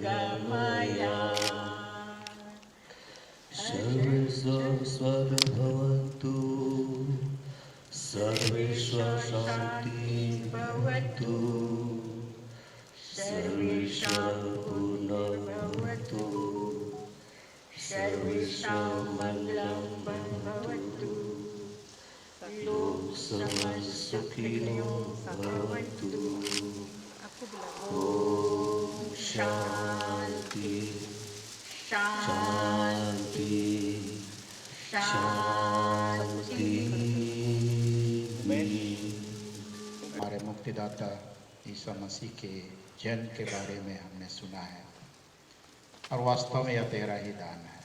गमया सर्वेश्वरभवतु सर्वेश्वर शांति भवतु सर्वेश्वर पूर्णभवतु सर्वेश्वर मंगलम भवतु लोक समस्त सुखिनो भवन्तु ओम शांति शांति शांति। हमारे मुक्तिदाता ईसा मसीह के जन्म के बारे में हमने सुना है और वास्तव में यह तेरा ही दान है।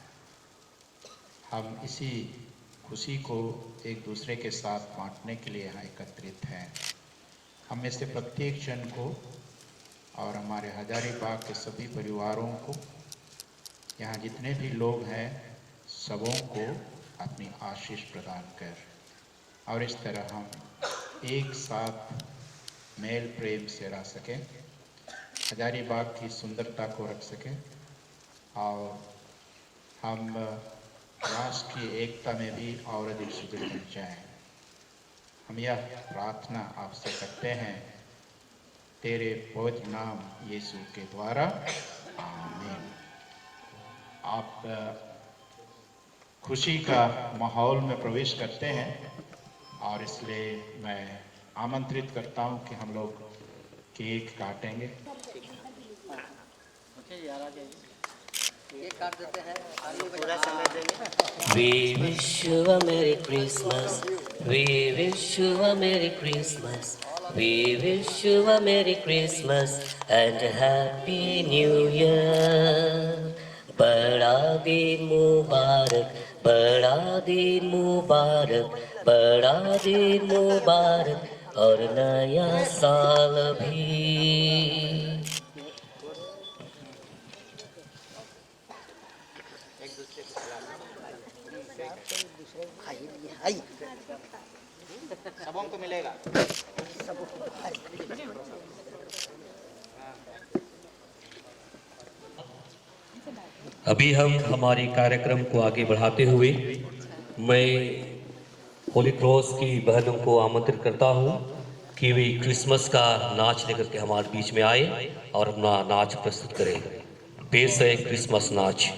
हम इसी खुशी को एक दूसरे के साथ बांटने के लिए यहाँ एकत्रित हैं। हम में से प्रत्येक जन को और हमारे हजारीबाग के सभी परिवारों को, यहाँ जितने भी लोग हैं सबों को अपनी आशीष प्रदान कर और इस तरह हम एक साथ मेल प्रेम से रह सकें, हजारीबाग की सुंदरता को रख सकें और हम राष्ट्रीय एकता में भी और अधिक सुदृढ़ बन जाएं। हम यह प्रार्थना आपसे करते हैं तेरे पवित्र नाम यीशु के द्वारा, आमीन। आप खुशी का माहौल में प्रवेश करते हैं और इसलिए मैं आमंत्रित करता हूं कि हम लोग केक काटेंगे। We wish you a Merry Christmas. We wish you a Merry Christmas. We wish you a Merry Christmas and a Happy New Year. बड़ा दिन मुबारक, बड़ा दिन मुबारक, बड़ा दिन मुबारक और नया साल भी। सबों को मिलेगा। अभी हम हमारे कार्यक्रम को आगे बढ़ाते हुए मैं होली क्रॉस की बहनों को आमंत्रित करता हूं कि वे क्रिसमस का नाच लेकर के हमारे बीच में आए और अपना नाच प्रस्तुत करें। पेश है क्रिसमस नाच।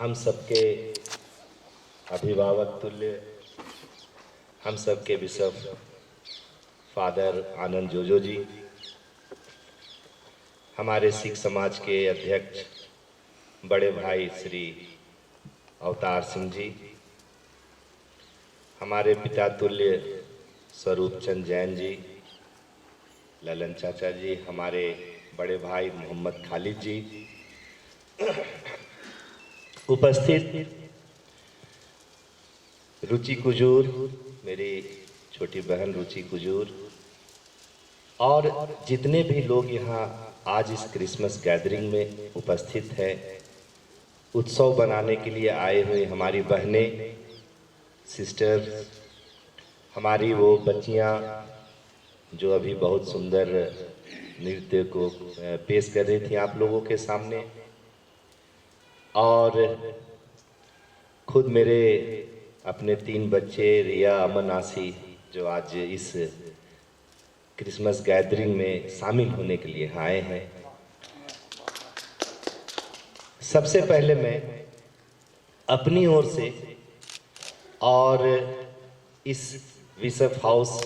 हम सबके अभिभावक तुल्य, हम सबके बिशप फादर आनंद जोजो जी, हमारे सिख समाज के अध्यक्ष बड़े भाई श्री अवतार सिंह जी, हमारे पिता तुल्य स्वरूप चंद जैन जी, ललन चाचा जी, हमारे बड़े भाई मोहम्मद खालिद जी, उपस्थित रुचि कुजूर, मेरी छोटी बहन रुचि कुजूर, और जितने भी लोग यहाँ आज इस क्रिसमस गैदरिंग में उपस्थित हैं, उत्सव बनाने के लिए आए हुए हमारी बहनें, सिस्टर्स, हमारी वो बच्चियाँ जो अभी बहुत सुंदर नृत्य को पेश कर रही थी आप लोगों के सामने, और खुद मेरे अपने 3 बच्चे रिया, अमन, आसी, जो आज इस क्रिसमस गैदरिंग में शामिल होने के लिए आए हैं। सबसे पहले मैं अपनी ओर से और इस बिशप हाउस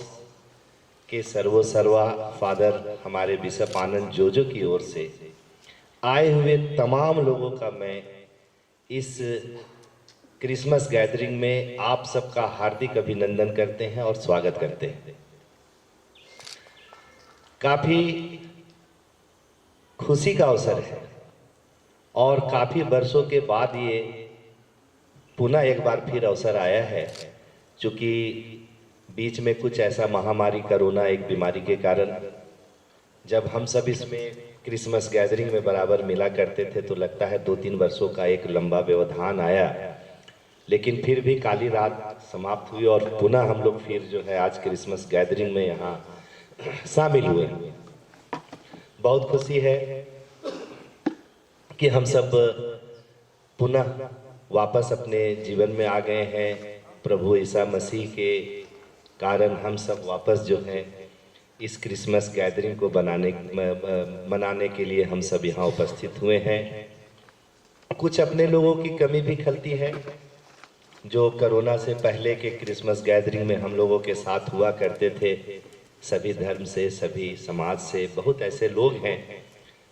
के सर्वा फादर हमारे बिशप आनंद जोजो की ओर से आए हुए तमाम लोगों का मैं इस क्रिसमस गैदरिंग में आप सबका हार्दिक अभिनंदन करते हैं और स्वागत करते हैं। काफ़ी खुशी का अवसर है और काफ़ी वर्षों के बाद ये पुनः एक बार फिर अवसर आया है, क्योंकि बीच में कुछ ऐसा महामारी कोरोना एक बीमारी के कारण जब हम सब इसमें क्रिसमस गैदरिंग में बराबर मिला करते थे तो लगता है 2-3 वर्षों का एक लंबा व्यवधान आया, लेकिन फिर भी काली रात समाप्त हुई और पुनः हम लोग फिर जो है आज क्रिसमस गैदरिंग में यहाँ शामिल हुए। बहुत खुशी है कि हम सब पुनः वापस अपने जीवन में आ गए हैं। प्रभु ईसा मसीह के कारण हम सब वापस जो हैं इस क्रिसमस गैदरिंग को मनाने के लिए हम सब यहाँ उपस्थित हुए हैं। कुछ अपने लोगों की कमी भी खलती है जो कोरोना से पहले के क्रिसमस गैदरिंग में हम लोगों के साथ हुआ करते थे। सभी धर्म से, सभी समाज से बहुत ऐसे लोग हैं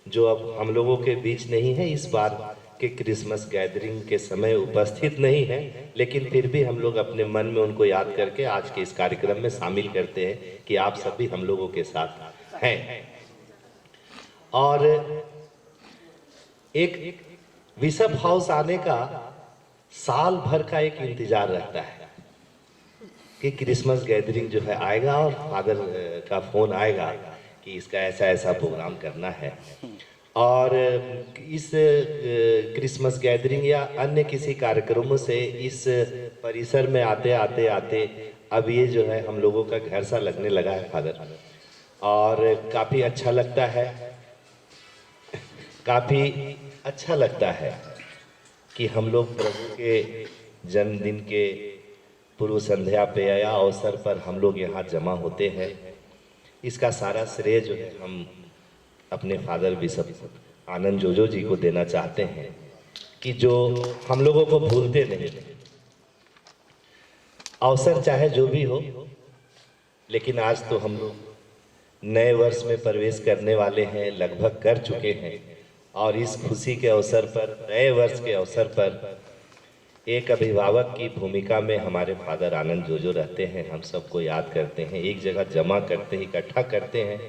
जो अब हम लोगों के बीच नहीं हैं, इस बार के क्रिसमस गैदरिंग के समय उपस्थित नहीं है, लेकिन फिर भी हम लोग अपने मन में उनको याद करके आज के इस कार्यक्रम में शामिल करते हैं कि आप सभी हम लोगों के साथ हैं। और एक बिशप हाउस आने का साल भर का एक इंतजार रहता है कि क्रिसमस गैदरिंग जो है आएगा और फादर का फोन आएगा कि इसका ऐसा ऐसा प्रोग्राम करना है। और इस क्रिसमस गैदरिंग या अन्य किसी कार्यक्रमों से इस परिसर में आते अब ये जो है हम लोगों का घर सा लगने लगा है फादर, और काफ़ी अच्छा लगता है, काफ़ी अच्छा लगता है कि हम लोग प्रभु के जन्मदिन के पूर्व संध्या पे या अवसर पर हम लोग यहाँ जमा होते हैं। इसका सारा श्रेय जो है हम अपने फादर बिशप आनंद जोजो जी को देना चाहते हैं कि जो हम लोगों को भूलते नहीं। अवसर चाहे जो भी हो, लेकिन आज तो हम लोग नए वर्ष में प्रवेश करने वाले हैं, लगभग कर चुके हैं, और इस खुशी के अवसर पर, नए वर्ष के अवसर पर एक अभिभावक की भूमिका में हमारे फादर आनंद जोजो रहते हैं। हम सबको याद करते हैं, एक जगह जमा करते हैं, इकट्ठा करते हैं,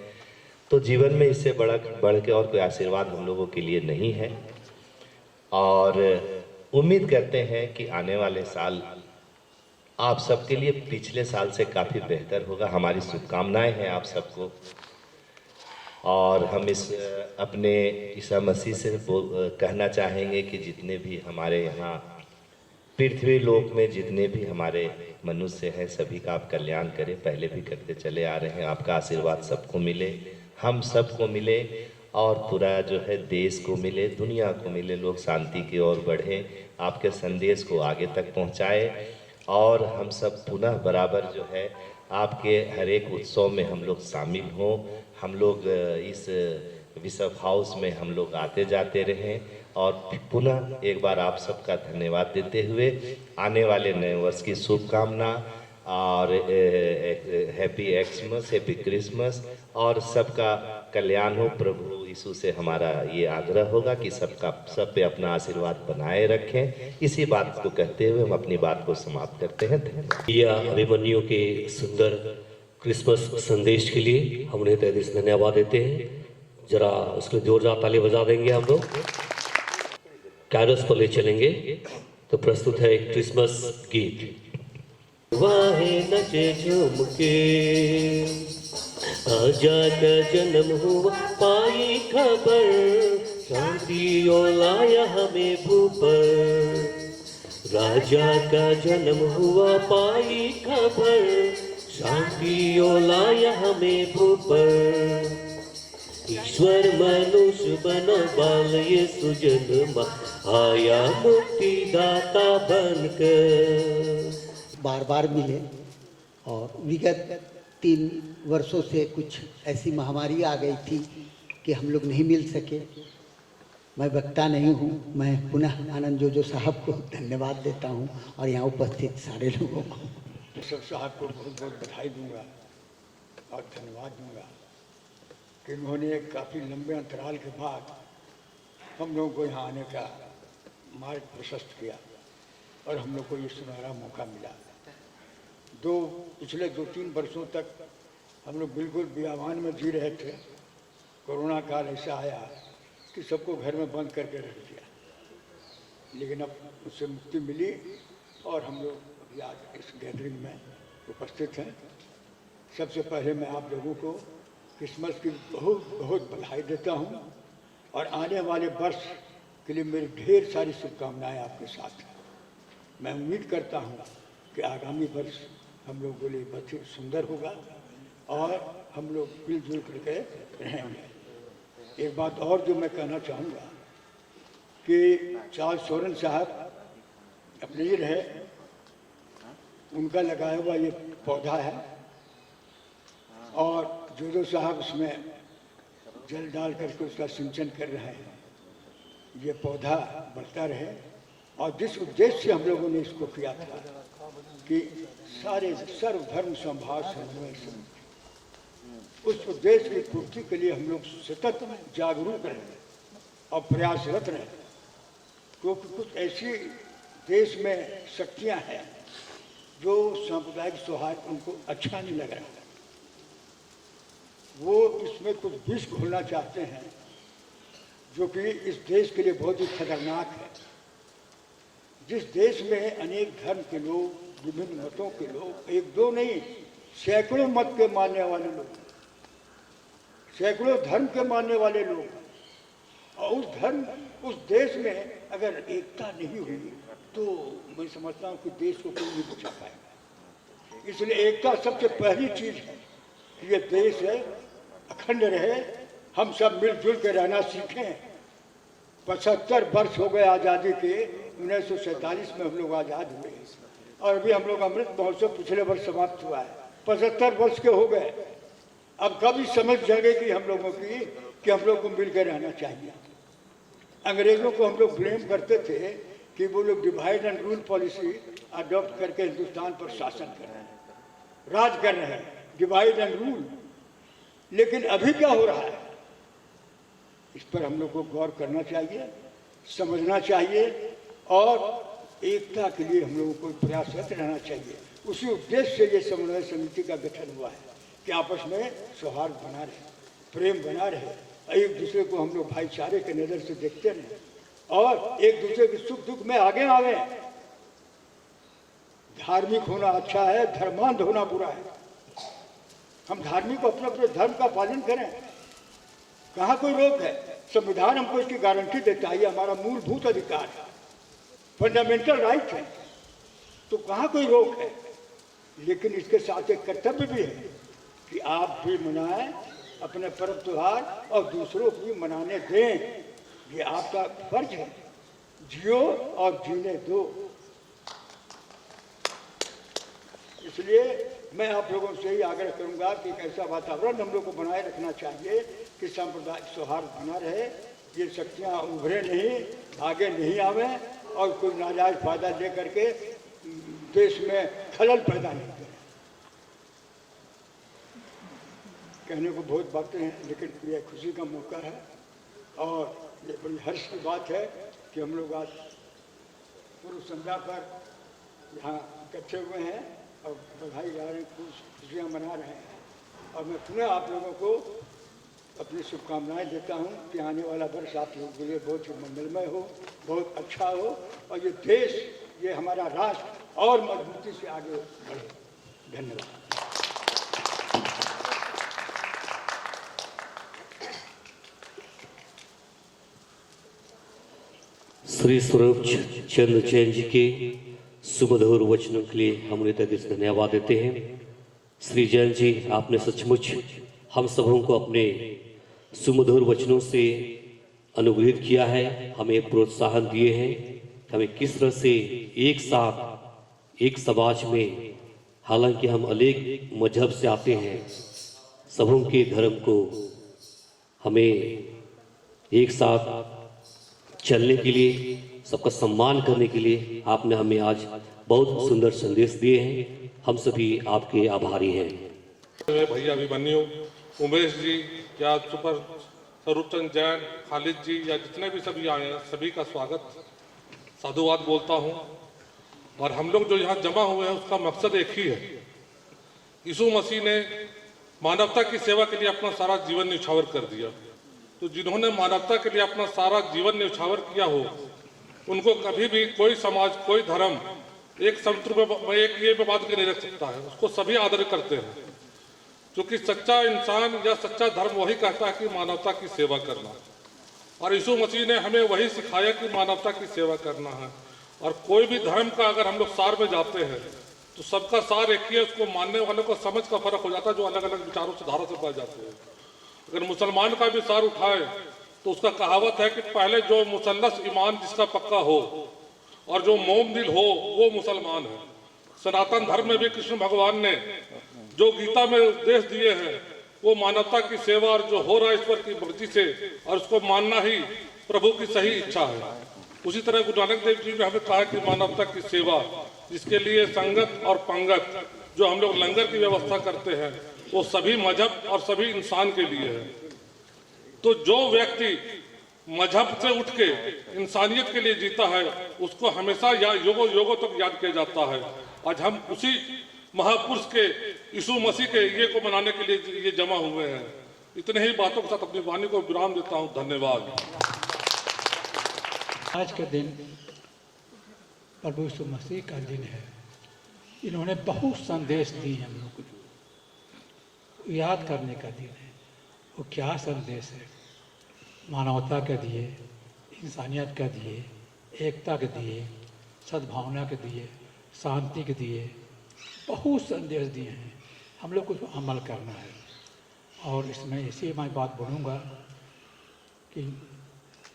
तो जीवन में इससे बढ़ के और कोई आशीर्वाद हम लोगों के लिए नहीं है। और उम्मीद करते हैं कि आने वाले साल आप सबके लिए पिछले साल से काफ़ी बेहतर होगा। हमारी शुभकामनाएं हैं आप सबको, और हम इस अपने ईसा मसीह से कहना चाहेंगे कि जितने भी हमारे यहाँ पृथ्वी लोक में जितने भी हमारे मनुष्य हैं सभी का आप कल्याण करें। पहले भी करते चले आ रहे हैं। आपका आशीर्वाद सबको मिले, हम सबको मिले, और पूरा जो है देश को मिले, दुनिया को मिले। लोग शांति की ओर बढ़ें, आपके संदेश को आगे तक पहुंचाए, और हम सब पुनः बराबर जो है आपके हर एक उत्सव में हम लोग शामिल हों। हम लोग इस बिशप हाउस में हम लोग आते जाते रहें और पुनः एक बार आप सबका धन्यवाद देते हुए आने वाले नए वर्ष की शुभकामना और हैप्पी एक्समस, हैप्पी क्रिसमस और सबका कल्याण हो। प्रभु यीशु से हमारा ये आग्रह होगा कि सब पे अपना आशीर्वाद बनाए रखें। इसी बात को कहते हुए हम अपनी बात को समाप्त करते हैं। धन्यवाद। या अभिमन्यु के सुंदर क्रिसमस संदेश के लिए हम उन्हें तहे दिल से धन्यवाद देते हैं। जरा उसके जोरदार ताली बजा देंगे हम लोग। कैरल्स पर ले चलेंगे। तो प्रस्तुत है एक क्रिसमस गीत। वाहे नचे झूम के आजाद जन्म हुआ, पाई खबर शांति लाया हमें भूपर। राजा का जन्म हुआ, पाई खबर शांति लाया हमें भूपर। ईश्वर मनुष्य बना, बाल यीशु जन्मा, आया मुक्तिदाता बनकर। बार बार मिले और विगत 3 वर्षों से कुछ ऐसी महामारी आ गई थी कि हम लोग नहीं मिल सके। मैं वक्ता नहीं हूँ, मैं पुनः आनंद जोजो साहब को धन्यवाद देता हूँ और यहाँ उपस्थित सारे लोगों को। सब साहब को बहुत बहुत बधाई दूंगा और धन्यवाद दूंगा कि उन्होंने काफ़ी लंबे अंतराल के बाद हम लोगों को यहाँ आने का मार्ग प्रशस्त किया और हम लोग को ये सुनहरा मौका मिला। पिछले 2-3 वर्षों तक हम लोग बिल्कुल बियावान में जी रहे थे। कोरोना काल ऐसा आया कि सबको घर में बंद करके रख दिया, लेकिन अब उससे मुक्ति मिली और हम लोग अभी आज इस गैदरिंग में उपस्थित हैं। सबसे पहले मैं आप लोगों को क्रिसमस की बहुत बहुत बधाई देता हूँ और आने वाले वर्ष के लिए मेरी ढेर सारी शुभकामनाएं आपके साथ हैं। मैं उम्मीद करता हूँ कि आगामी वर्ष हम लोगों के लिए बहुत ही सुंदर होगा और हम लोग मिलजुल करके रहेंगे। एक बात और जो मैं कहना चाहूँगा कि चार्ल्स सोरेन साहब अपने ही रहे, उनका लगाया हुआ ये पौधा है और जोजो साहब उसमें जल डाल करके उसका सिंचन कर रहे हैं। ये पौधा बढ़ता रहे और जिस उद्देश्य से हम लोगों ने इसको किया था कि सारे सर्वधर्म समभाव समन्वय से, उस उद्देश्य की पूर्ति के लिए हम लोग सतत जागरूक रहें और प्रयासरत रहें, क्योंकि कुछ ऐसी देश में शक्तियां हैं जो सांप्रदायिक सौहार्द उनको अच्छा नहीं लग रहा। वो इसमें कुछ विष घोलना चाहते हैं जो कि इस देश के लिए बहुत ही खतरनाक है। जिस देश में अनेक धर्म के लोग, विभिन्न मतों के लोग, एक दो नहीं सैकड़ों मत के मानने वाले लोग, सैकड़ों धर्म के मानने वाले लोग, और उस देश में अगर एकता नहीं हुई तो मैं समझता हूँ कि देश को कोई नहीं बचा पाएगा। इसलिए एकता सबसे पहली चीज है कि ये देश है अखंड रहे, हम सब मिलजुल के रहना सीखें। 75 वर्ष हो गए आज़ादी के, 1947 में हम लोग आज़ाद हुए और अभी हम लोग अमृत महोत्सव पिछले वर्ष समाप्त हुआ है। 75 वर्ष के हो गए। अब कभी समझ जगेगी हम लोगों की कि हम लोग को मिलकर रहना चाहिए। अंग्रेजों को हम लोग ब्लेम करते थे कि वो लोग divide and rule policy adopt करके हिंदुस्तान पर शासन कर रहे हैं, राज कर रहे हैं, डिवाइड एंड रूल। लेकिन अभी क्या हो रहा है, इस पर हम लोग को गौर करना चाहिए, समझना चाहिए और एकता के लिए हम लोगों को प्रयासरत रहना चाहिए। उसी उद्देश्य से ये समन्वय समिति का गठन हुआ है कि आपस में सौहार्द बना रहे, प्रेम बना रहे, एक दूसरे को हम लोग भाईचारे के नज़र से देखते रहें और एक दूसरे के सुख दुख में आगे आवे। धार्मिक होना अच्छा है, धर्मांध होना बुरा है। हम धार्मिक अपने अपने धर्म का पालन करें, कहाँ कोई रोक है। संविधान हमको इसकी गारंटी देता है, ये हमारा मूलभूत अधिकार है, फंडामेंटल राइट है, तो कहाँ कोई रोक है। लेकिन इसके साथ एक कर्तव्य भी है कि आप भी मनाएं अपने पर्व त्योहार और दूसरों को भी मनाने दें, ये आपका फर्ज है। जियो और जीने दो। इसलिए मैं आप लोगों से ही आग्रह करूंगा कि एक ऐसा वातावरण हम लोग को बनाए रखना चाहिए कि सांप्रदायिक सौहार्द बना रहे, ये शक्तियाँ उभरे नहीं, आगे नहीं आवे और कोई नाजायज फायदा ले करके देश में खलल पैदा नहीं करें। कहने को बहुत बातें हैं, लेकिन यह खुशी का मौका है और ये बड़ी हर्ष की बात है कि हम लोग आज पूर्व संध्या पर यहाँ इकट्ठे हुए हैं और बधाई गा रहे हैं, खुशियाँ मना रहे हैं। और मैं पुनः आप लोगों को अपनी शुभकामनाएं देता हूँ कि आने वाला वर्ष आप लोगों के लिए बहुत ही मंगलमय हो, बहुत अच्छा हो और ये देश, ये हमारा राष्ट्र और मजबूती से आगे बढ़े। धन्यवाद। श्री स्वरूप चंद्र जैन जी के सुमधुर वचनों के लिए हम उन्हें तहे दिल से धन्यवाद देते हैं। श्री जैन जी, आपने सचमुच हम सबों को अपने सुमधुर वचनों से अनुग्रहित किया है, हमें प्रोत्साहन दिए हैं, हमें किस तरह से एक साथ एक समाज में, हालांकि हम अनेक मजहब से आते हैं, सबों के धर्म को हमें एक साथ चलने के लिए, सबका सम्मान करने के लिए आपने हमें आज बहुत सुंदर संदेश दिए हैं। हम सभी आपके आभारी हैं। भैया अभिमन्यु, उमेश जी, या सुपर स्वरूपचंद जैन, खालिद जी या जितने भी सभी आए हैं, सभी का स्वागत, साधुवाद बोलता हूँ। और हम लोग जो यहाँ जमा हुए हैं उसका मकसद एक ही है। यीशु मसीह ने मानवता की सेवा के लिए अपना सारा जीवन न्यौछावर कर दिया। तो जिन्होंने मानवता के लिए अपना सारा जीवन न्यौछावर किया हो, उनको कभी भी कोई समाज, कोई धर्म एक संतुर में एक ये विवाद के नहीं रख सकता है। उसको सभी आदर करते हैं, क्योंकि सच्चा इंसान या सच्चा धर्म वही कहता है कि मानवता की सेवा करना। और यीशु मसीह ने हमें वही सिखाया कि मानवता की सेवा करना है। और कोई भी धर्म का अगर हम लोग सार में जाते हैं तो सबका सार एक ही है, उसको मानने वालों को समझ का फर्क हो जाता है, जो अलग अलग विचारों से धारा से पाए जाते हैं। अगर मुसलमान का भी सार उठाए तो उसका कहावत है कि पहले जो मुसल्लस ईमान जिसका पक्का हो और जो मोम दिल हो वो मुसलमान है। सनातन धर्म में भी कृष्ण भगवान ने जो गीता में उपदेश दिए हैं वो मानवता की सेवा और जो हो रहा है ईश्वर की मर्जी से, और उसको मानना ही प्रभु की सही इच्छा है। उसी तरह गुरु नानक देव जी ने हमें कहा कि मानवता की सेवा, जिसके लिए संगत और पंगत जो हम लोग लंगर की व्यवस्था करते हैं, वो सभी मजहब और सभी इंसान के लिए है। तो जो व्यक्ति मजहब से उठ के इंसानियत के लिए जीता है उसको हमेशा योगों तक याद किया जाता है। आज हम उसी महापुरुष के यीशु मसीह के ये को मनाने के लिए ये जमा हुए हैं। इतने ही बातों के साथ अपनी वाणी को विराम देता हूँ। धन्यवाद। आज का दिन प्रभु यीशु मसीह का दिन है। इन्होंने बहुत संदेश दिए हम लोग को, याद करने का दिन है। वो क्या संदेश है? मानवता के दिए, इंसानियत के दिए, एकता के दिए, सद्भावना के दिए, शांति के दिए, बहुत संदेश दिए हैं। हम लोग को अमल करना है। और इसमें ऐसी मैं बात बोलूँगा कि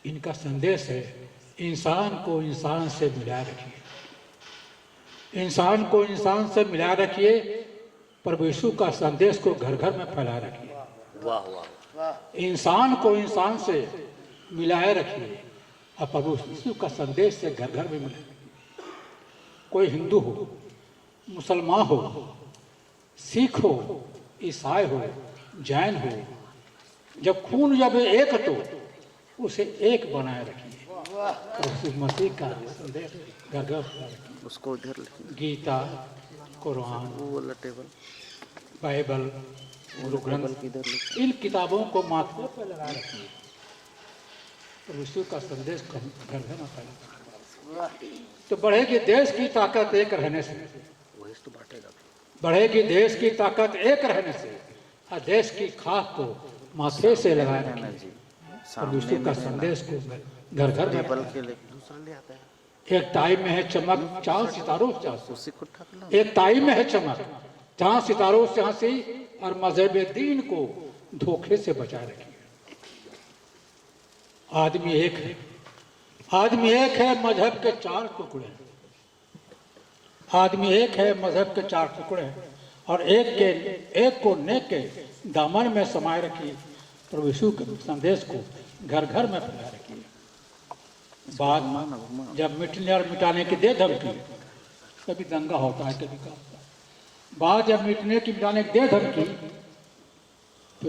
इनका संदेश है, इंसान को इंसान से मिलाए रखिए, इंसान को इंसान से मिलाए रखिए, प्रभु यीशु का संदेश को घर घर में फैलाए रखिए। वाह वाह। इंसान को इंसान से मिलाए रखिए और प्रभु यीशु का संदेश से घर घर में मिलाए। कोई हिंदू हो, मुसलमान हो, सिख हो, ईसाई हो, जैन हो, जब खून जब एक तो उसे एक बनाए रखिए। यीशु मसीह का संदेश घर घर उसको इधर गीता, कुरान, बाइबल, गुरु ग्रंथ, इन किताबों को माथे पर लगा रखिए। तो यीशु का संदेश घर घर में फैला तो बढ़ेगी देश की ताकत एक रहने से, बढ़ेगी देश की ताकत एक रहने से। और देश की खाक को माथे से लगाए रखिए। और यीशु का संदेश को घर घर में। एक ताई में है चमक, चांद सितारों से। एक ताई में है चमक, चांद सितारों से हंसी, और मजहब दीन को धोखे से बचाए रखिए। आदमी एक है, आदमी एक है, मजहब के चार टुकड़े हैं। आदमी एक है, मजहब के चार टुकड़े हैं। और एक को नेक के दामन में समाये रखिए। प्रभु यीशु के संदेश को घर घर में फैलाए रखिए। बात जब मिटने और मिटाने की दे धमकी, कभी दंगा होता है, कभी का होता है। बात जब मिटने की मिटाने की दे धमकी, तो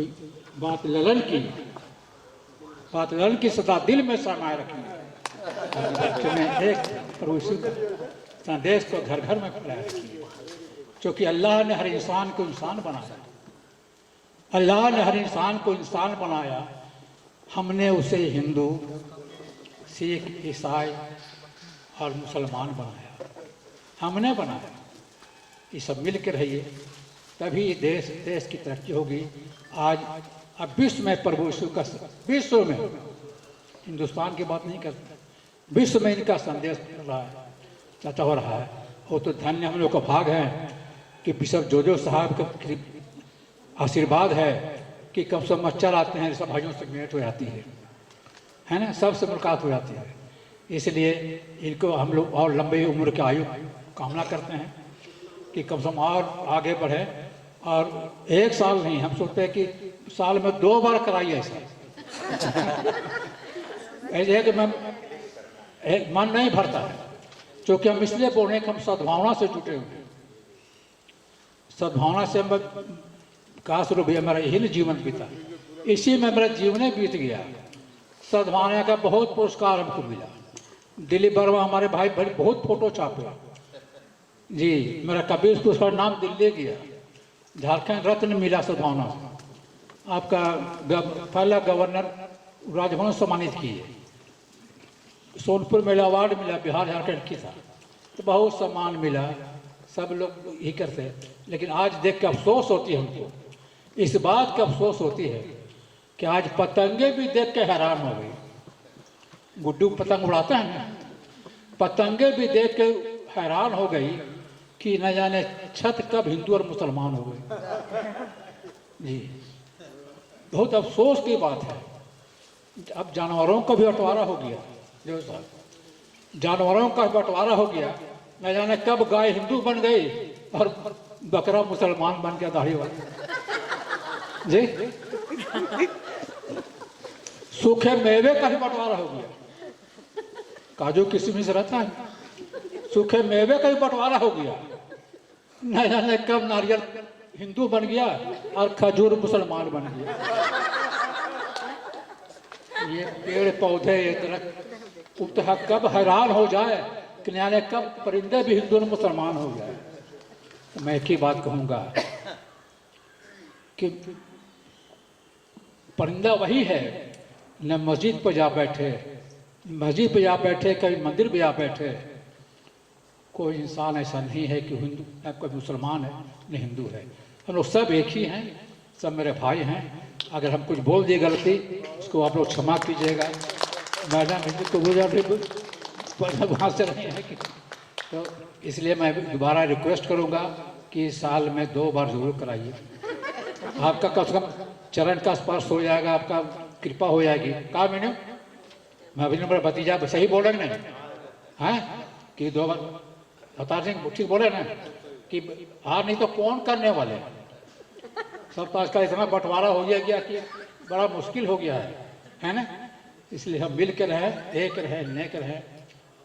बात ललन की सदा दिल में समाये रखिए। बच्चों में एक प्रभु यीशु का संदेश को घर घर में फैलाए रखिए, क्योंकि अल्लाह ने हर इंसान को इंसान बनाया। अल्लाह ने हर इंसान को इंसान बनाया। हमने उसे हिंदू, सिख, ईसाई और मुसलमान बनाया। हमने बनाया। ये सब मिल के रहिए, तभी देश की तरक्की होगी। आज अब विश्व में प्रभु यीशु का, विश्व में, हिंदुस्तान की बात नहीं करते, विश्व में इनका संदेश चर्चा हो रहा है। वो तो धन्य हम लोग का भाग है कि बिशप जोजो साहब का आशीर्वाद है कि कब सब मच्छर आते हैं, सब भाइयों से भेंट हो जाती है ना, सबसे मुलाकात हो जाती है। इसलिए इनको हम लोग और लंबी उम्र की आयु कामना करते हैं कि कम से कम और आगे बढ़े। और एक साल नहीं, हम सोचते हैं कि साल में 2 बार कराइए ऐसा। ऐसे है कि मन नहीं भरता है, क्योंकि हम इसलिए बोल रहे हैं कि हम सद्भावना से जुटे हुए हैं। सद्भावना से हम काश भी हमारा यही जीवन बीता, इसी में मेरा जीवन बीत गया। सद्भावना का बहुत पुरस्कार हमको मिला। दिलीप वर्मा हमारे भाई बहुत फोटो छापे जी, मेरा कबीर पुरस्कार नाम दिल्ली गया। झारखंड रत्न मिला सद्भावना से। आपका पहला गवर्नर राजभवन सम्मानित किए। सोनपुर में अवार्ड मिला, बिहार झारखंड की था, तो बहुत सम्मान मिला। सब लोग यही करते, लेकिन आज देख के अफसोस होती है हमको। इस बात का अफसोस होती है कि आज पतंगे भी देख के हैरान हो गई। गुड्डू पतंग उड़ाता है ना, पतंगे भी देख के हैरान हो गई कि न जाने छत कब हिंदू और मुसलमान हो गए जी। बहुत अफसोस की बात है। अब जानवरों का भी बंटवारा हो गया, जो जानवरों का बंटवारा हो गया। न जाने कब गाय हिंदू बन गई और बकरा मुसलमान बन गया, दाढ़ी वाला जी। सूखे मेवे का भी बंटवारा हो गया। काजू किशमिश रहता है, सूखे मेवे का भी बंटवारा हो गया। न जाने कब नारियल हिंदू बन गया और खजूर मुसलमान बन गया। ये पेड़ पौधे, ये दरख्त उगता कब हैरान हो जाए कि न जाने कब परिंदे भी हिंदू और मुसलमान हो जाए। तो मैं एक ही बात कहूँगा कि परिंदा वही है, न मस्जिद पर जा बैठे, कभी मंदिर पे जा बैठे। कोई इंसान ऐसा नहीं है कि हिंदू न कोई मुसलमान है न हिंदू है। हम लोग सब एक ही हैं, सब मेरे भाई हैं। अगर हम कुछ बोल दिए गलती, उसको आप लोग क्षमा कीजिएगा। मैडम हिंदू को वहाँ से नहीं है कि, तो इसलिए मैं दोबारा रिक्वेस्ट करूँगा कि साल में 2 बार जरूर कराइए। आपका कम से कम चरण का स्पर्श हो जाएगा, आपका कृपा हो जाएगी। कहा मैंने, मैं अभी मेरा भतीजा सही बोले नहीं हैं कि 2 बार अवतार सिंह ठीक बोले ना कि हार नहीं तो कौन करने वाले। सब तो आज का इतना बंटवारा हो गया कि बड़ा मुश्किल हो गया है ना। इसलिए हम मिल के रहे, एक रहे, नेक रहे,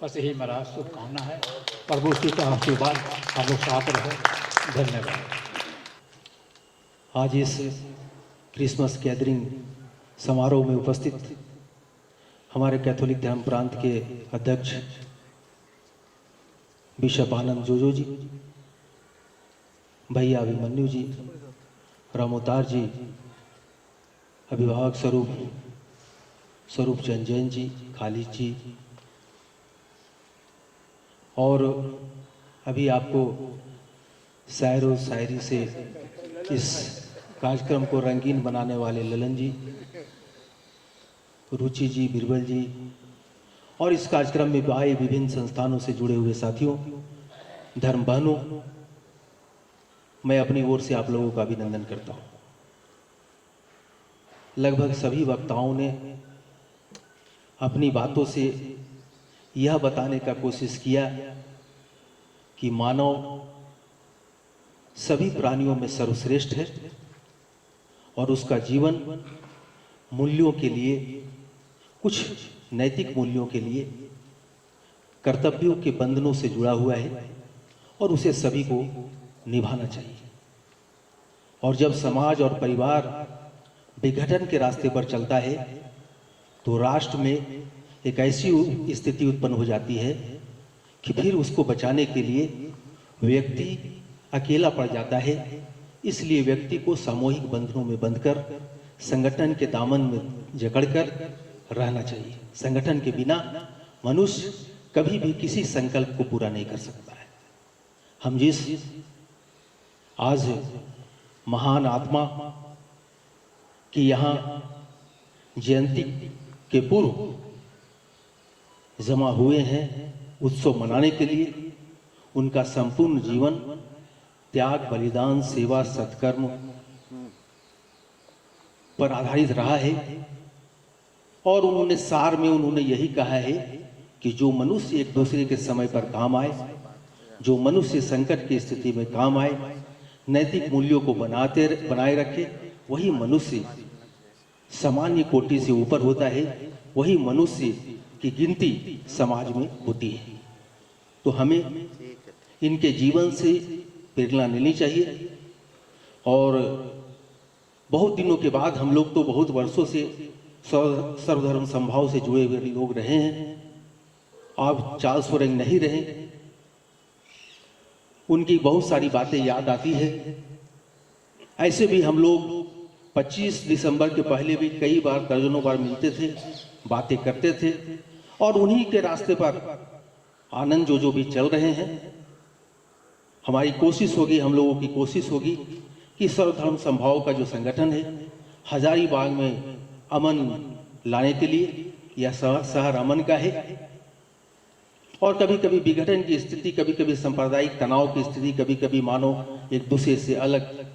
बस यही मेरा शुभकामना है। प्रभु जी का आशीर्वाद हम लोग साथ रहे। धन्यवाद। आज इस क्रिसमस गैदरिंग समारोह में उपस्थित हमारे कैथोलिक धर्म प्रांत के अध्यक्ष बिशप आनंद जोजो जी, भैया अभिमन्यु जी, रामोतार जी, अभिभावक स्वरूप चंद जैन जी, खालिद जी, और अभी आपको शायर और शायरी से इस कार्यक्रम को रंगीन बनाने वाले ललन जी, रुचि जी, बिरबल जी, और इस कार्यक्रम में आए विभिन्न संस्थानों से जुड़े हुए साथियों, धर्म बहनों, मैं अपनी ओर से आप लोगों का अभिनंदन करता हूं। लगभग सभी वक्ताओं ने अपनी बातों से यह बताने का कोशिश किया कि मानव सभी प्राणियों में सर्वश्रेष्ठ है और उसका जीवन मूल्यों के लिए, कुछ नैतिक मूल्यों के लिए, कर्तव्यों के बंधनों से जुड़ा हुआ है और उसे सभी को निभाना चाहिए। और जब समाज और परिवार विघटन के रास्ते पर चलता है तो राष्ट्र में एक ऐसी स्थिति उत्पन्न हो जाती है कि फिर उसको बचाने के लिए व्यक्ति अकेला पड़ जाता है। इसलिए व्यक्ति को सामूहिक बंधनों में बंधकर संगठन के दामन में जकड़कर रहना चाहिए। संगठन के बिना मनुष्य कभी भी किसी संकल्प को पूरा नहीं कर सकता है। हम जिस आज महान आत्मा की यहाँ जयंती के पूर्व जमा हुए हैं उत्सव मनाने के लिए, उनका संपूर्ण जीवन त्याग, बलिदान, सेवा, सत्कर्म पर आधारित रहा है। और उन्होंने सार में उन्होंने यही कहा है कि जो मनुष्य एक दूसरे के समय पर काम आए, जो मनुष्य संकट की स्थिति में काम आए, नैतिक मूल्यों को बनाए रखे, वही मनुष्य सामान्य कोटि से ऊपर होता है, वही मनुष्य की गिनती समाज में होती है। तो हमें इनके जीवन से प्रेरणा लेनी चाहिए। और बहुत दिनों के बाद हम लोग तो बहुत वर्षों से सर्वधर्म समभाव से जुड़े हुए लोग रहे हैं। आप चार्ल्स फरेंग नहीं रहे, उनकी बहुत सारी बातें याद आती है। ऐसे भी हम लोग 25 दिसंबर के पहले भी कई बार, दर्जनों बार मिलते थे, बातें करते थे और उन्हीं के रास्ते पर आनंद जो भी चल रहे हैं। हमारी कोशिश होगी, हम लोगों की कोशिश होगी कि सर्वधर्म समभाव का जो संगठन है हजारीबाग में अमन लाने के लिए, यह शहर अमन का है। और कभी कभी विघटन की स्थिति, कभी कभी सांप्रदायिक तनाव की स्थिति, कभी कभी मानो एक दूसरे से अलग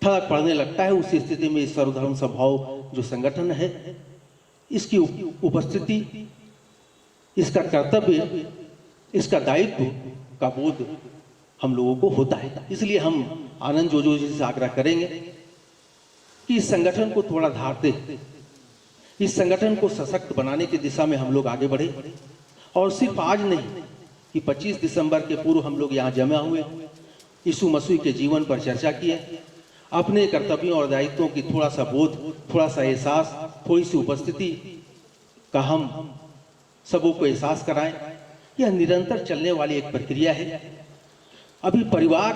थलग पड़ने लगता है। उस स्थिति में सर्वधर्म समभाव जो संगठन है, इसकी उपस्थिति, इसका कर्तव्य, इसका दायित्व का बोध हम लोगों को होता है। इसलिए हम आनंद जोजो जी से आग्रह करेंगे कि इस संगठन को थोड़ा धारते, इस संगठन को सशक्त बनाने की दिशा में हम लोग आगे बढ़े। और सिर्फ आज नहीं कि 25 दिसंबर के पूर्व हम लोग यहाँ जमा हुए, यीशु मसीह के जीवन पर चर्चा किए, अपने कर्तव्यों और दायित्वों की थोड़ा सा बोध, थोड़ा सा एहसास, थोड़ी सी उपस्थिति का हम सबों को एहसास कराएं। यह निरंतर चलने वाली एक प्रक्रिया है। अभी परिवार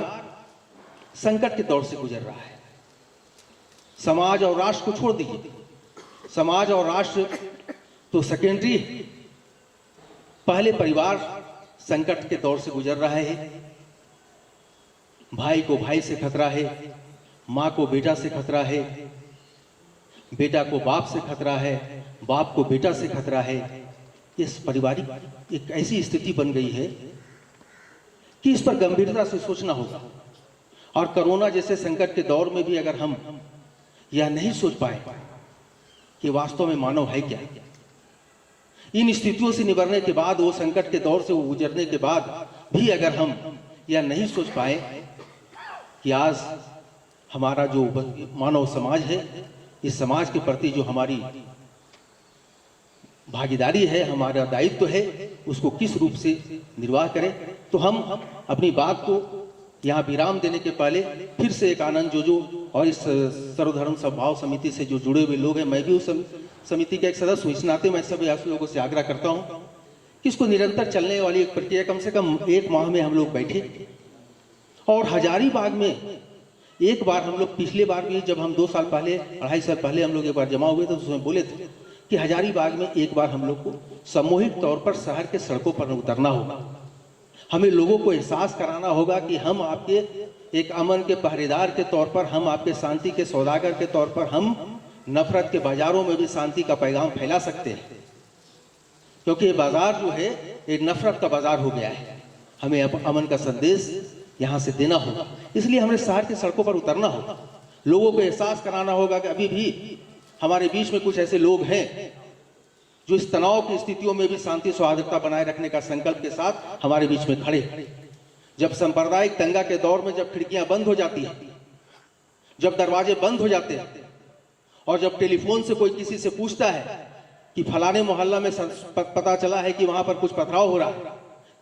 संकट के दौर से गुजर रहा है। समाज और राष्ट्र को छोड़ दीजिए, समाज और राष्ट्र तो सेकेंडरी है, पहले परिवार संकट के दौर से गुजर रहा है। भाई को भाई से खतरा है, माँ को बेटा से खतरा है, बेटा को बाप से खतरा है, बाप को बेटा से खतरा है। इस पारिवारिक एक ऐसी स्थिति बन गई है कि इस पर गंभीरता से सोचना होगा। और कोरोना जैसे संकट के दौर में भी अगर हम यह नहीं सोच पाए कि वास्तव में मानव है क्या, इन स्थितियों से निबरने के बाद, वो संकट के दौर से गुजरने के बाद भी अगर हम यह नहीं सोच पाए कि आज हमारा जो मानव समाज है, इस समाज के प्रति जो हमारी भागीदारी है, हमारा दायित्व है, उसको किस रूप से निर्वाह करें, तो हम अपनी बात को यहाँ विराम देने के पहले फिर से एक आनंद जो और इस सर्वधर्म समभाव समिति से जो जुड़े हुए लोग हैं, मैं भी उस समिति का एक सदस्य हूँ, इस नाते मैं सभी आप लोगों से आग्रह करता हूँ कि इसको निरंतर चलने वाली एक प्रक्रिया, कम से कम 1 माह में हम लोग बैठे। और हजारीबाग में एक बार हम लोग, पिछले बार भी जब हम 2 साल पहले, 2.5 साल पहले हम लोग एक बार जमा हुए तो उसमें बोले थे कि हजारीबाग में एक बार हम लोग को सामूहिक तौर पर शहर के सड़कों पर उतरना होगा। हमें लोगों को एहसास कराना होगा कि हम आपके एक अमन के पहरेदार के तौर पर, हम आपके शांति के सौदागर के तौर पर, हम नफरत के बाजारों में भी शांति का पैगाम फैला सकते हैं। क्योंकि ये बाजार जो है एक नफरत का बाजार हो गया है। हमें अमन का संदेश यहाँ से देना होगा। इसलिए हमें शहर के सड़कों पर उतरना होगा, लोगों को एहसास कराना होगा कि अभी भी हमारे बीच में कुछ ऐसे लोग हैं जो इस तनाव की स्थितियों में भी शांति सौहार्दता बनाए रखने का संकल्प के साथ हमारे बीच में खड़े हैं। जब सांप्रदायिक दंगा के दौर में जब खिड़कियां बंद हो जाती हैं, जब दरवाजे बंद हो जाते हैं और जब टेलीफोन से कोई किसी से पूछता है कि फलाने मोहल्ला में पता चला है कि वहां पर कुछ पथराव हो रहा है,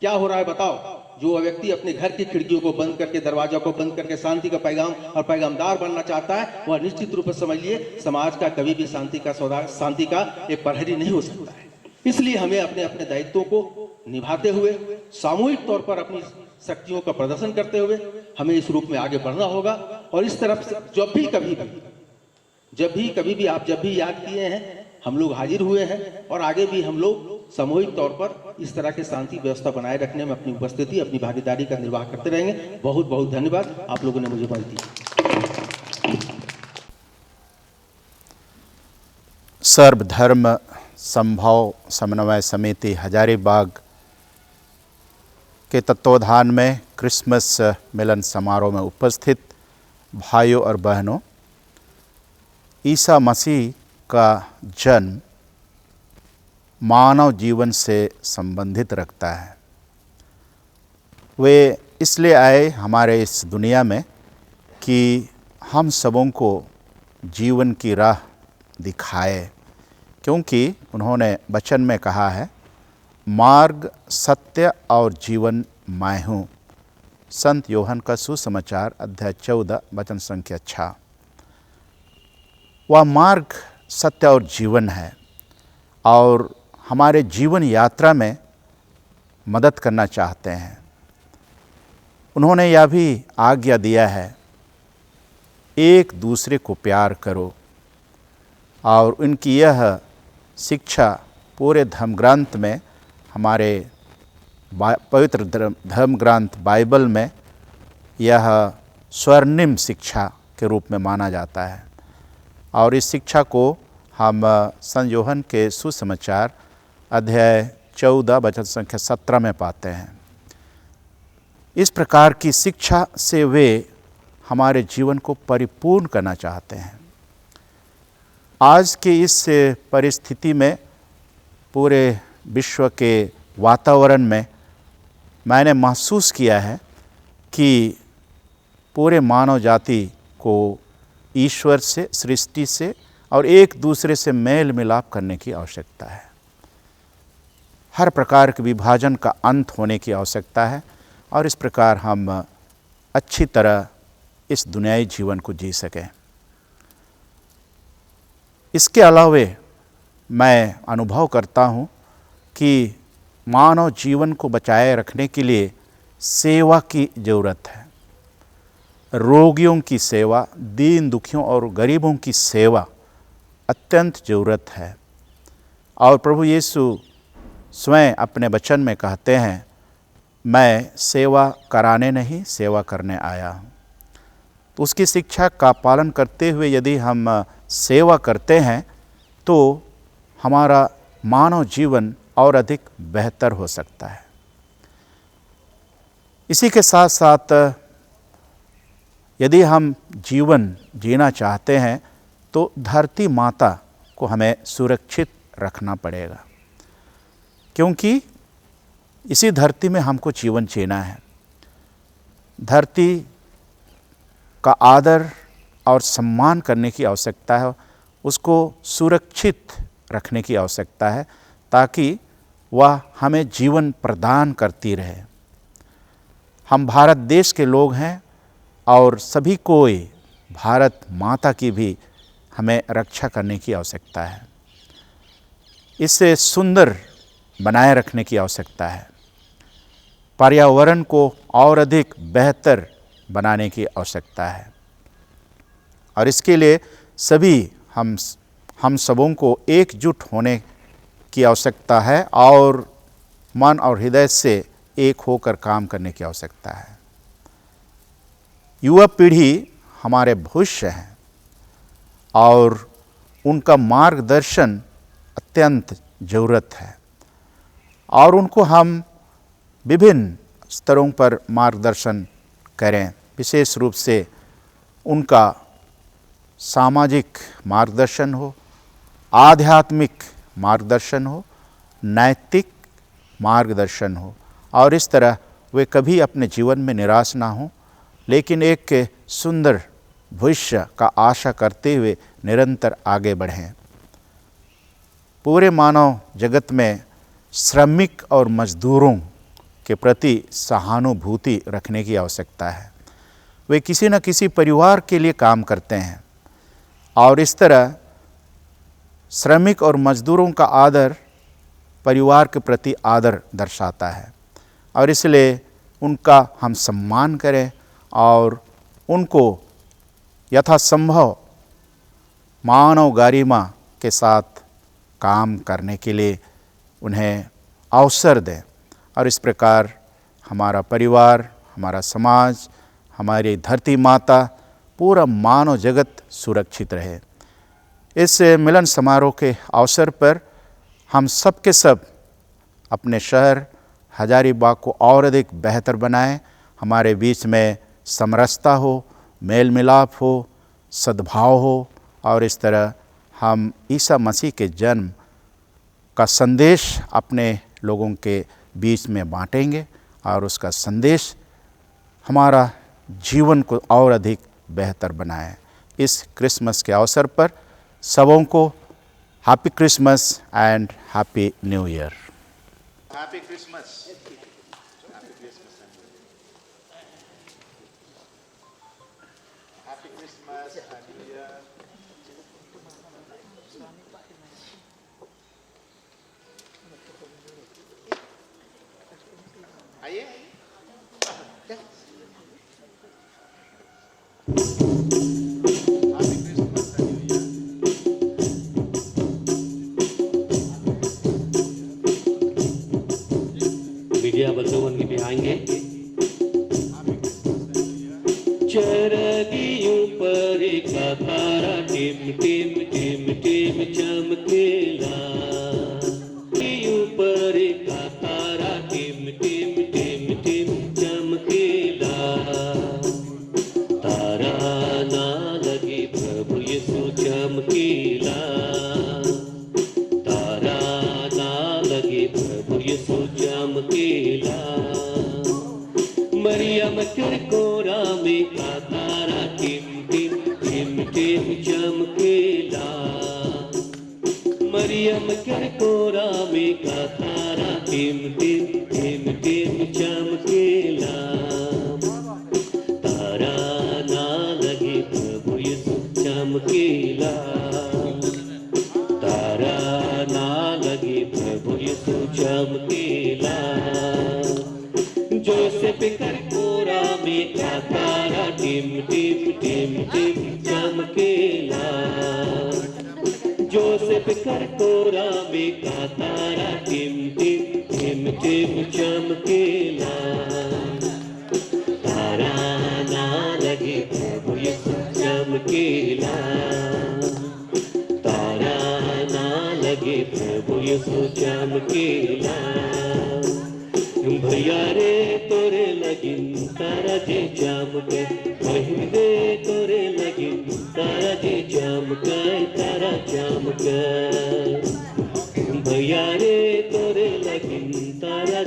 क्या हो रहा है बताओ, जो व्यक्ति अपने घर की खिड़कियों को बंद करके, दरवाजा को बंद करके शांति का पैगाम और पैगामदार बनना चाहता है, वह निश्चित रूप से समझिए समाज का कभी भी शांति का एक प्रहरी नहीं हो सकता है। इसलिए हमें अपने अपने दायित्वों को निभाते हुए, सामूहिक तौर पर अपनी शक्तियों का प्रदर्शन करते हुए हमें इस रूप में आगे बढ़ना होगा। और इस तरफ से जब भी कभी भी आप जब भी याद किए हैं, हम लोग हाजिर हुए हैं और आगे भी हम लोग सामूहिक तौर पर इस तरह के शांति व्यवस्था बनाए रखने में अपनी उपस्थिति, अपनी भागीदारी का निर्वाह करते रहेंगे। बहुत बहुत धन्यवाद, आप लोगों ने मुझे मौका दी। सर्वधर्म संभव समन्वय समिति हजारीबाग के तत्वावधान में क्रिसमस मिलन समारोह में उपस्थित भाइयों और बहनों, ईसा मसीह का जन्म मानव जीवन से संबंधित रखता है। वे इसलिए आए हमारे इस दुनिया में कि हम सबों को जीवन की राह दिखाए, क्योंकि उन्होंने वचन में कहा है, मार्ग, सत्य और जीवन मैं हूँ। संत यूहन्ना का सुसमाचार अध्याय 14 वचन संख्या 6। वह मार्ग, सत्य और जीवन है और हमारे जीवन यात्रा में मदद करना चाहते हैं। उन्होंने यह भी आज्ञा दिया है, एक दूसरे को प्यार करो, और उनकी यह शिक्षा पूरे धर्मग्रंथ में, हमारे पवित्र धर्मग्रंथ बाइबल में यह स्वर्णिम शिक्षा के रूप में माना जाता है। और इस शिक्षा को हम संत यूहन्ना के सुसमाचार अध्याय 14 वचन संख्या 17 में पाते हैं। इस प्रकार की शिक्षा से वे हमारे जीवन को परिपूर्ण करना चाहते हैं। आज के इस परिस्थिति में, पूरे विश्व के वातावरण में, मैंने महसूस किया है कि पूरे मानव जाति को ईश्वर से, सृष्टि से और एक दूसरे से मेल मिलाप करने की आवश्यकता है। हर प्रकार के विभाजन का अंत होने की आवश्यकता है और इस प्रकार हम अच्छी तरह इस दुनियाई जीवन को जी सकें। इसके अलावे मैं अनुभव करता हूँ कि मानव जीवन को बचाए रखने के लिए सेवा की ज़रूरत है। रोगियों की सेवा, दीन दुखियों और गरीबों की सेवा अत्यंत ज़रूरत है। और प्रभु यीशु स्वयं अपने वचन में कहते हैं, मैं सेवा कराने नहीं, सेवा करने आया हूँ। तो उसकी शिक्षा का पालन करते हुए यदि हम सेवा करते हैं तो हमारा मानव जीवन और अधिक बेहतर हो सकता है। इसी के साथ साथ यदि हम जीवन जीना चाहते हैं तो धरती माता को हमें सुरक्षित रखना पड़ेगा, क्योंकि इसी धरती में हमको जीवन जीना है। धरती का आदर और सम्मान करने की आवश्यकता है, उसको सुरक्षित रखने की आवश्यकता है ताकि वह हमें जीवन प्रदान करती रहे। हम भारत देश के लोग हैं और सभी कोई भारत माता की भी हमें रक्षा करने की आवश्यकता है। इसे सुंदर बनाए रखने की आवश्यकता है। पर्यावरण को और अधिक बेहतर बनाने की आवश्यकता है और इसके लिए सभी हम सबों को एकजुट होने की आवश्यकता है और मन और हृदय से एक होकर काम करने की आवश्यकता है। युवा पीढ़ी हमारे भविष्य हैं और उनका मार्गदर्शन अत्यंत ज़रूरत है और उनको हम विभिन्न स्तरों पर मार्गदर्शन करें। विशेष रूप से उनका सामाजिक मार्गदर्शन हो, आध्यात्मिक मार्गदर्शन हो, नैतिक मार्गदर्शन हो और इस तरह वे कभी अपने जीवन में निराश ना हों, लेकिन एक सुंदर भविष्य का आशा करते हुए निरंतर आगे बढ़ें। पूरे मानव जगत में श्रमिक और मजदूरों के प्रति सहानुभूति रखने की आवश्यकता है। वे किसी न किसी परिवार के लिए काम करते हैं और इस तरह श्रमिक और मजदूरों का आदर परिवार के प्रति आदर दर्शाता है और इसलिए उनका हम सम्मान करें और उनको यथासंभव मानव गरिमा के साथ काम करने के लिए उन्हें अवसर दें और इस प्रकार हमारा परिवार, हमारा समाज, हमारी धरती माता, पूरा मानव जगत सुरक्षित रहे। इस मिलन समारोह के अवसर पर हम सब के सब अपने शहर हजारीबाग को और अधिक बेहतर बनाएं। हमारे बीच में समरसता हो, मेल मिलाप हो, सद्भाव हो और इस तरह हम ईसा मसीह के जन्म का संदेश अपने लोगों के बीच में बांटेंगे और उसका संदेश हमारा जीवन को और अधिक बेहतर बनाए। इस क्रिसमस के अवसर पर सबों को happy Christmas and happy new year. Happy Christmas. Happy Christmas, happy new year. आइए। मीडिया बंधुओं के भी आएंगे। चरदियों पर का तारा टिम टिम टिम टिम चमकेला, चरदियों पर का तारा टिम टिम टिम टिम चमकेला। तारा ना लगे प्रभु यीशु चमकेला, तारा ना लगे प्रभु यीशु चमकेला। मरियम तिरकोरा में का तारा टिम टिम टिम टिम चमकेला। मरियम तिरकोरा में का तारा टिम टिम टिम टिम चमकेला। तारा ना लगे प्रभु यीशु चमकेला, तारा ना लगे प्रभु यीशु चमकेला। जोसेफ करकोरा में का तारा टिम टिम टिम टिम चमकेला। जोसेफ करकोरा में का तारा टिम टिम टिम टिम चमकेला। तारा ना लगे प्रभु यीशु चमकेला, तारा ना लगे प्रभु यीशु चमकेला। भैया रे तोरे लगिन तारा जे चमके, बहिन रे तोरे लगिन तारा जे चमके, तारा चमके। भैया रे तोरे लगिन तारा